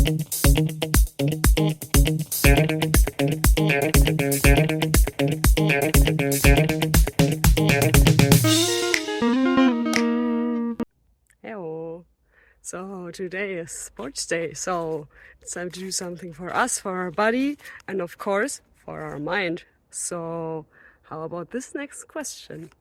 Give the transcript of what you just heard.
Hello. So today is sports day, so it's time to do something for us, for our body, and of course for our mind. So how about this next question?